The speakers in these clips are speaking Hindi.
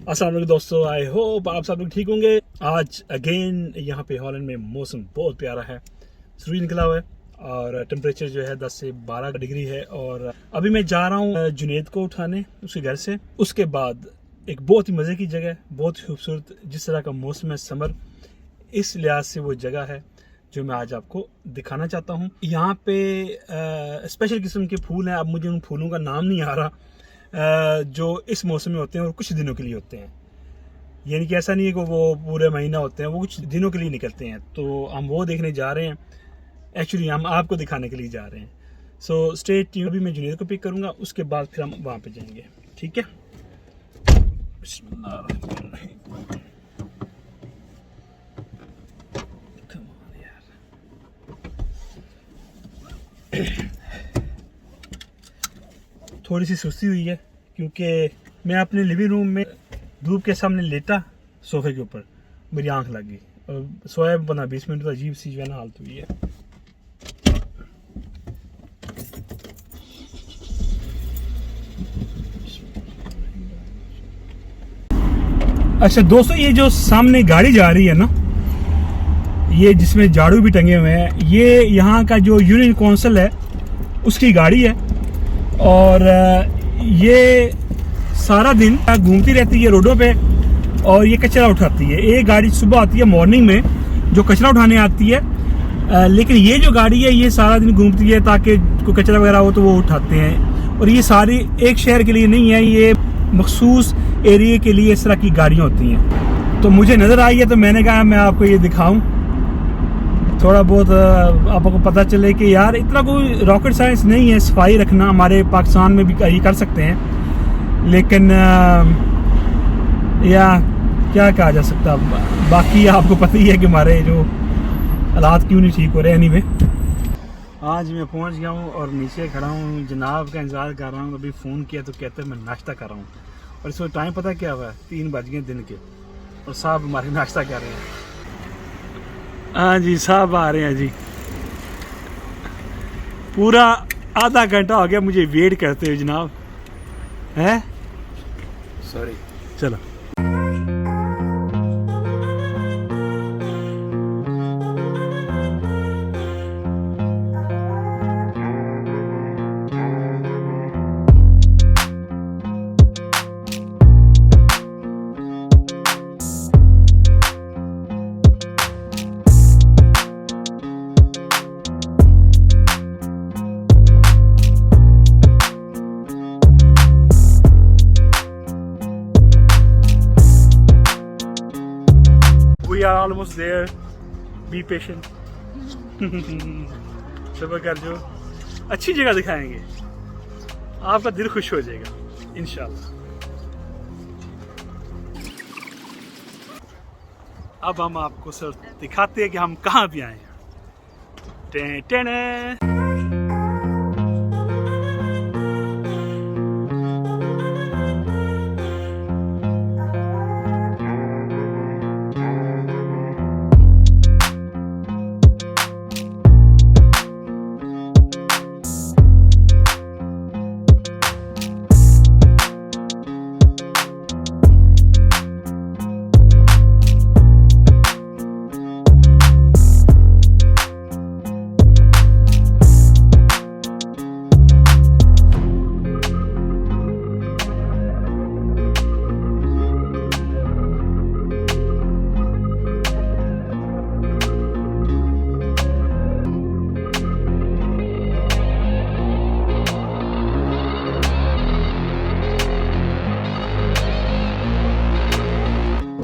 अस्सलाम वालेकुम दोस्तों, आई होप आप सब लोग ठीक होंगे। आज अगेन यहाँ पे हॉलैंड में मौसम बहुत प्यारा है, सूरज निकला हुआ है और टेम्परेचर जो है 10 से 12 डिग्री है। और अभी मैं जा रहा हूँ जुनेद को उठाने उसके घर से। उसके बाद एक बहुत ही मज़े की जगह, बहुत ही खूबसूरत, जिस तरह का मौसम है समर, इस लिहाज से वो जगह है जो मैं आज आपको दिखाना चाहता हूँ। यहाँ पे स्पेशल किस्म के फूल हैं। अब मुझे उन फूलों का नाम नहीं आ रहा जो इस मौसम में होते हैं और कुछ दिनों के लिए होते हैं। यानी कि ऐसा नहीं है कि वो पूरे महीना होते हैं, वो कुछ दिनों के लिए निकलते हैं। तो हम वो देखने जा रहे हैं, एक्चुअली हम आपको दिखाने के लिए जा रहे हैं। So stay tune. अभी मैं जुनेद को पिक करूँगा, उसके बाद फिर हम वहाँ पे जाएंगे, ठीक है। थोड़ी सी सुस्ती हुई है क्योंकि मैं अपने लिविंग रूम में धूप के सामने लेटा सोफे के ऊपर, मेरी आंख लग गई और सोया बना 20 मिनट, तो अजीब सी जो है ना हालत हुई है। अच्छा दोस्तों, ये जो सामने गाड़ी जा रही है ना, ये जिसमें झाड़ू भी टंगे हुए हैं, ये यहाँ का जो यूनियन काउंसिल है उसकी गाड़ी है। और ये सारा दिन घूमती रहती है रोडों पे और ये कचरा उठाती है। एक गाड़ी सुबह आती है मॉर्निंग में जो कचरा उठाने आती है, लेकिन ये जो गाड़ी है ये सारा दिन घूमती है ताकि कोई कचरा वगैरह हो तो वो उठाते हैं। और ये सारी एक शहर के लिए नहीं है, ये मखसूस एरिया के लिए इस तरह की गाड़ियाँ होती हैं। तो मुझे नज़र आई है तो मैंने कहा मैं आपको ये दिखाऊं, थोड़ा बहुत आपको पता चले कि यार इतना कोई रॉकेट साइंस नहीं है सफाई रखना। हमारे पाकिस्तान में भी ये कर सकते हैं, लेकिन या क्या कहा जा सकता। बाकी आपको पता ही है कि हमारे जो हालात क्यों नहीं ठीक हो रहे। एनीवे, आज मैं पहुंच गया हूं और नीचे खड़ा हूं, जनाब का इंतज़ार कर रहा हूं। अभी फ़ोन किया तो कहते हैं मैं नाश्ता कर रहा हूं, और इस वक्त टाइम पता क्या हुआ है, 3 बज गए दिन के, और साहब हमारे नाश्ता कर रहे हैं। हाँ जी, साहब आ रहे हैं जी। पूरा आधा घंटा हो गया मुझे वेट करते हुए जनाब, है सॉरी। चलो we are almost there, be patient। सब्र कर जो, अच्छी जगह दिखाएंगे, आपका दिल खुश हो जाएगा इंशाल्लाह। अब हम आपको सर दिखाते हैं कि हम कहाँ भी आए हैं। टें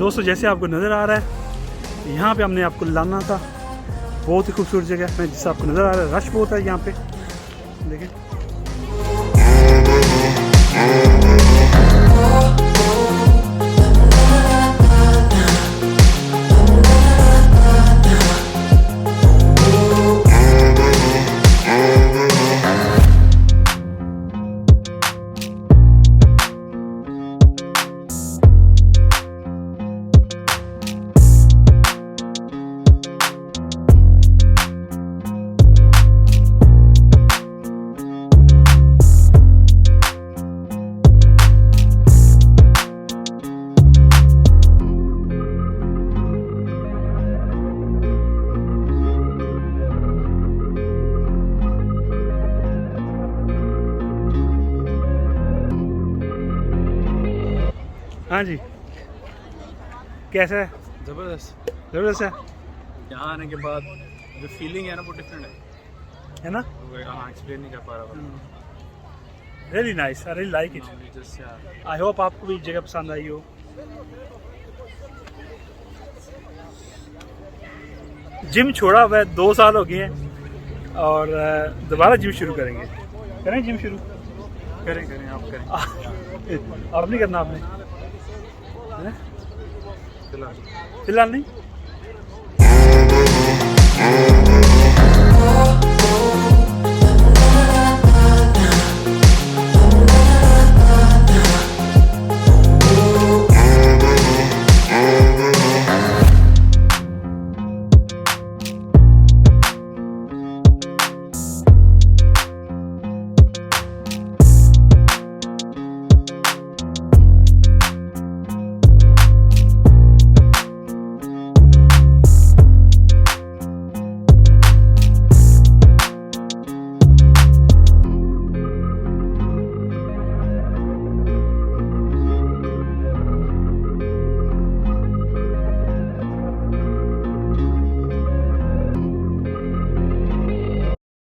दोस्तों, जैसे आपको नज़र आ रहा है, यहाँ पे हमने आपको लाना था। बहुत ही खूबसूरत जगह है, जिससे आपको नज़र आ रहा है, रश बहुत है यहाँ पे, देखें। हाँ जी, कैसा है? ज़बरदस्त। ज़बरदस्त है यहाँ आने के बाद जो फीलिंग है ना वो डिफरेंट है ना? वो हाँ एक्सप्लेन नहीं कर पा रहा really nice, I really like it. Just I hope आपको भी जगह पसंद आई हो। जिम छोड़ा हुआ है 2 साल हो गए हैं और दोबारा जिम शुरू करेंगे। करें जिम शुरू? करें करें आप करें आप नहीं करना आपने? हैं? फिलहाल नहीं।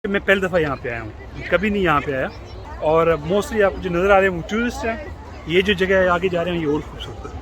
मैं पहली दफ़ा यहाँ पे आया हूँ, कभी नहीं यहाँ पे आया और मोस्टली आप जो नज़र आ रहे हैं वो टूरिस्ट हैं। ये जो जगह है आगे जा रहे हैं ये और खूबसूरत है।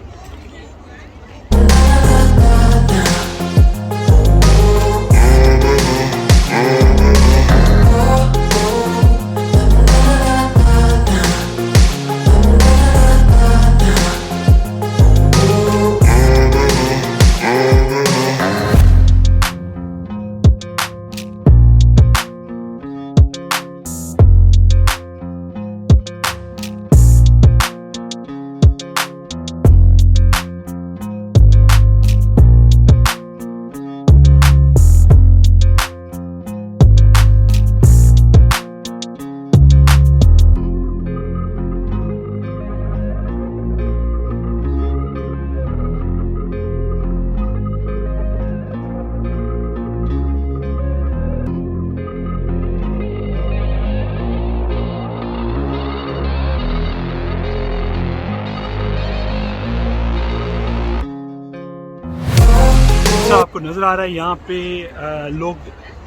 आपको नज़र आ रहा है यहाँ पे लोग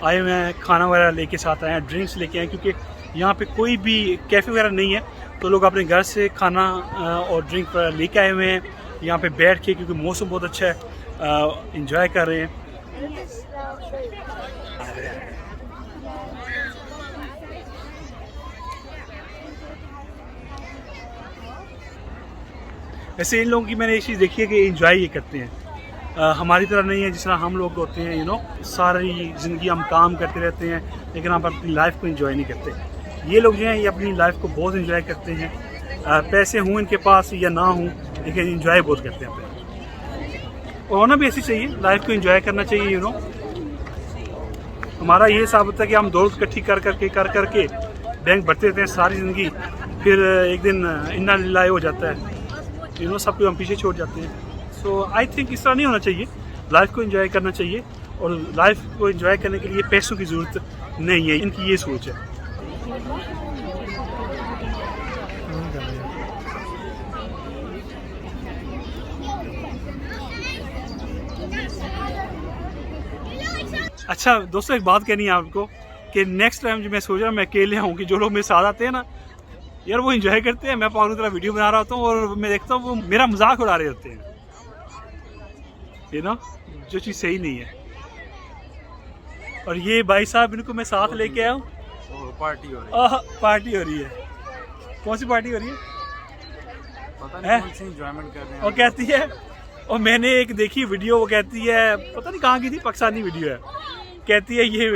आए हुए हैं, खाना वगैरह लेके साथ आए हैं, ड्रिंक्स लेके आए, क्योंकि यहाँ पे कोई भी कैफ़े वगैरह नहीं है तो लोग अपने घर से खाना और ड्रिंक वगैरह लेके आए हुए हैं यहाँ पे बैठ के, क्योंकि मौसम बहुत अच्छा है, इंजॉय कर रहे हैं। वैसे इन लोगों की मैंने एक चीज़ देखी है कि इंजॉय ये करते हैं, हमारी तरह नहीं है जिस तरह हम लोग होते हैं, सारी ज़िंदगी हम काम करते रहते हैं लेकिन हम अपनी लाइफ को एंजॉय नहीं करते। ये लोग जो हैं ये अपनी लाइफ को बहुत एंजॉय करते हैं, पैसे हों इनके पास या ना हों लेकिन एंजॉय बहुत करते हैं अपने। और होना भी ऐसी चाहिए, लाइफ को एंजॉय करना चाहिए। हमारा ये साबित है कि हम दौलत इकट्ठी कर करके बैंक भरते रहते हैं सारी ज़िंदगी, फिर एक दिन इन्ना लिल्लाह हो जाता है, सब कुछ हम पीछे छोड़ जाते हैं। सो आई थिंक इस तरह नहीं होना चाहिए, लाइफ को एंजॉय करना चाहिए और लाइफ को एंजॉय करने के लिए पैसों की ज़रूरत नहीं है, इनकी ये सोच है। अच्छा दोस्तों, एक बात कहनी है आपको कि नेक्स्ट टाइम जो मैं सोच रहा हूँ मैं अकेले आऊँ, कि जो लोग मेरे साथ आते हैं ना यार वो एंजॉय करते हैं, मैं पागलों की तरह वीडियो बना रहा होता हूँ और मैं देखता हूँ वो मेरा मजाक उड़ा रहे होते हैं, जो चीज़ सही नहीं है। और ये भाई साहब इनको मैं साथ लेके आया हूँ, पार्टी हो रही है। पार्टी हो रही है। कौन सी पार्टी हो रही है? पता नहीं कौन सी एंजॉयमेंट कर रहे हैं। वो कहती है, और मैंने एक देखी वीडियो, वो कहती है पता नहीं कहाँ की थी, पाकिस्तानी वीडियो है, कहती है ये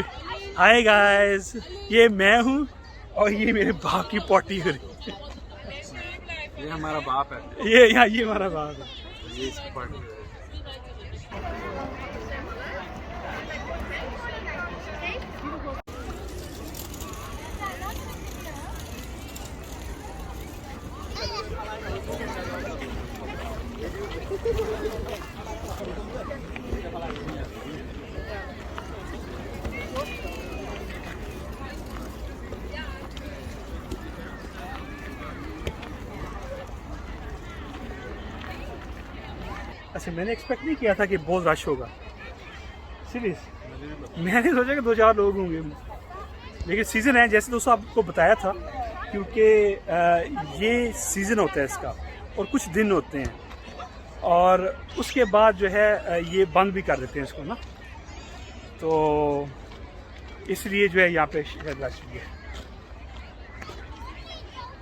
हाय गाइस ये मैं हूँ और ये मेरे बाप की पार्टी हो रही है। ये हमारा बाप है, ये हमारा बाप है, ये इसकी पार्टी हो रही है। अच्छा, मैंने एक्सपेक्ट नहीं किया था कि बहुत रश होगा, सीरियस। मैंने सोचा कि 2-4 लोग होंगे, लेकिन सीज़न है जैसे दोस्तों आपको बताया था, क्योंकि ये सीज़न होता है इसका और कुछ दिन होते हैं और उसके बाद जो है ये बंद भी कर देते हैं इसको ना, तो इसलिए जो है यहाँ पे शायद रश भी है।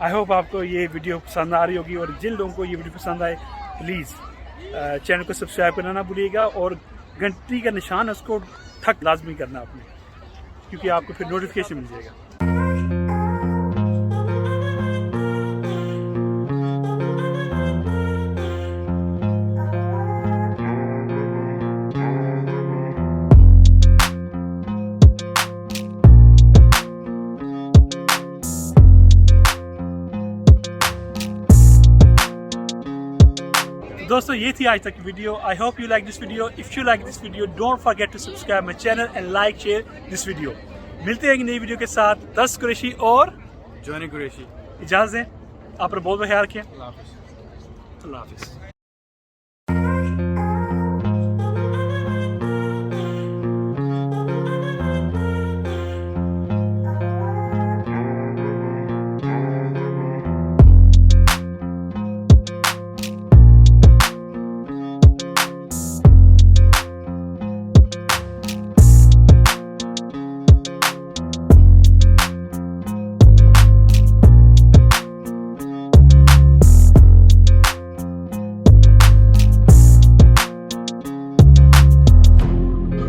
आई होप आपको ये वीडियो पसंद आ रही होगी, और जिन लोगों को ये वीडियो पसंद आए प्लीज़ चैनल को सब्सक्राइब करना ना भूलिएगा, और घंटी का निशान है उसको ठक लाजमी करना आपने, क्योंकि आपको फिर नोटिफिकेशन मिल जाएगा। दोस्तों ये थी आज तक की video. I hope you like this video. If you like this video don't forget to subscribe my channel and like share this video. मिलते हैं एक नई वीडियो के साथ। 10 कुरैशी और जॉनी कुरैशी इजाज़त दें, आप पर बहुत ख्याल रखें। अल्लाह हाफिज़। अल्लाह हाफिज़।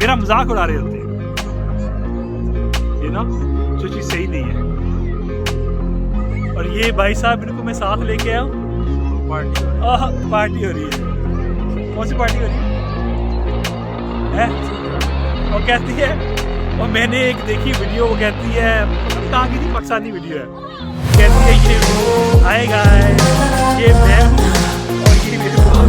मेरा मजाक उड़ा रहे होते हैं, ये ना जो चीज़ सही नहीं है। और ये भाई साहब इनको मैं साथ लेके आया हूँ, पार्टी हो रही है। कौन सी पार्टी हो रही है? वो कहती है, और मैंने एक देखी वीडियो, वो कहती है कहाँ की थी, पाकिस्तानी वीडियो है, कहती है ये हाय गाइस, ये मैं हूँ और ये मेरे बहुत